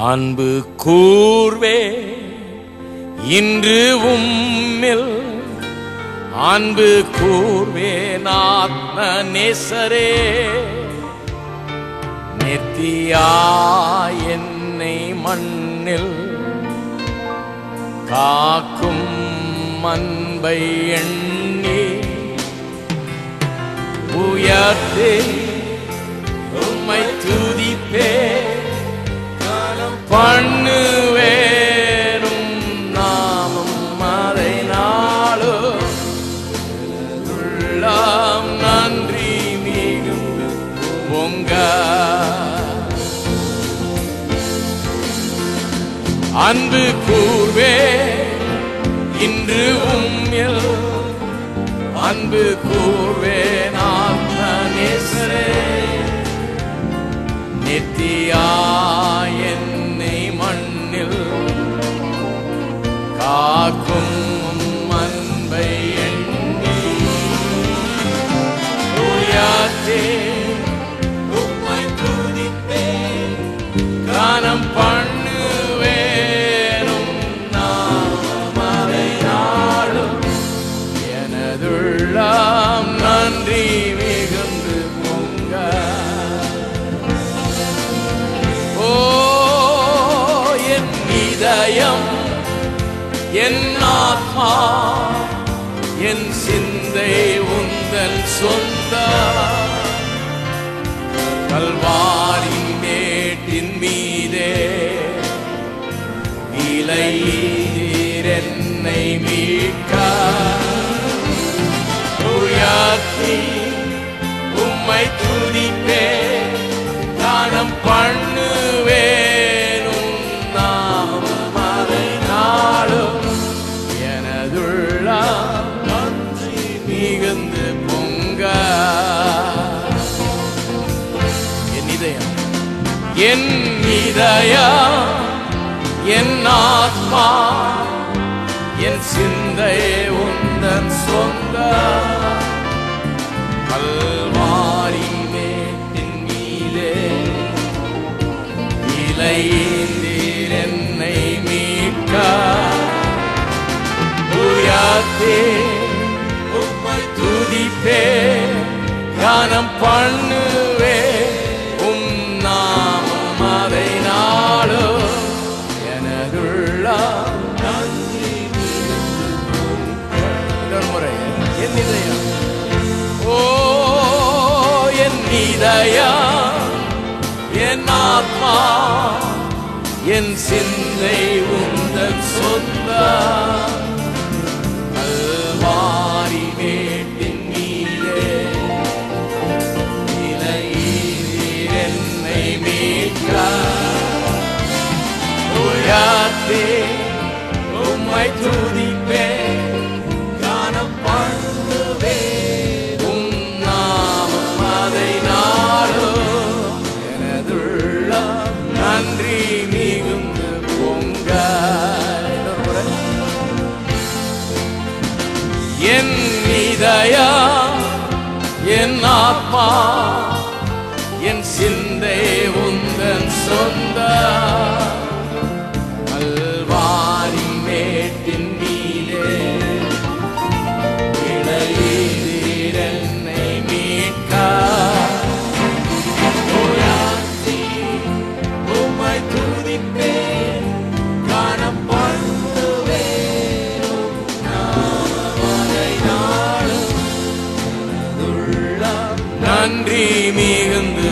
அன்பு கூர்வே இன்று உம்மில் அன்பு கூர்வேன் ஆத்ம நேசரே நித்தியா என்னை மண்ணில் காக்கும் அன்பை எண்ணி உயர்த்தே உம்மை துதிப்பே பண்ணுவேனும் நாமம் அதை நாளும் உள்ளம் நன்றி மிகும் பொங்க அன்பு கூர்வே இன்று உம்மில் அன்பு கூர்வேன் ஆத்ம நேசரே நித்தியா என்னை மண்ணில் காக்கும் அன்பை எண்ணி உயர்த்தே உம்மை துதிப்பேன் கானம் பண்ணுவேனும் நாமம் அதை நாளும் எனதுள்ளம் நன்றி மிகுந்து பொங்க என் இதயம் என் ஆத்மா என் சிந்தை உந்தன் சொந்த கல்வாரி மேட்டின் மீதே விலை என்னை மீட்க உயர்த்தி உம்மை துதிப்பே கானம் பண்ணுவேனும் நாமம் அதை நாளும் எனதுள்ள நன்றி மிகுந்து பொங்க என் இதயம் என் ஆத்மா என் சிந்தை உந்தன் சொந்த கல்வாரி மேட்டின் மீதே இலையீந்தீர் என்னை மீட்க உயர்த்தே உம்மை துதிப்பே கானம் பண்ணுவே உம் நாமம் அதை நாளும் எனதுள்ள நன்றி முறை என் இதயம் என் இதயம் என் ஆத்மா என் சிந்தை உந்தன் சொந்த கல்வாரி மேட்டின் மீதே இலையீர் என்னை மீட்க உயர்த்தே உம்மை துதிப்பே கானம் பண்ணுவேன் உம் நாமம் அதை நாளும் எனதுள்ளம் நன்றி மிகுந்து பொங்க என் இதயம் என் ஆத்மா என் சிந்தை உந்தன் சொந்த கல்வாரி மேட்டின் மீதே இலையீர் என்னை மீட்க உயர்த்தி உம்மை துதிப்பேன் கானம் பண்ணுவேன் நாளை நாளும் உள்ளம் நன்றி மிகுந்து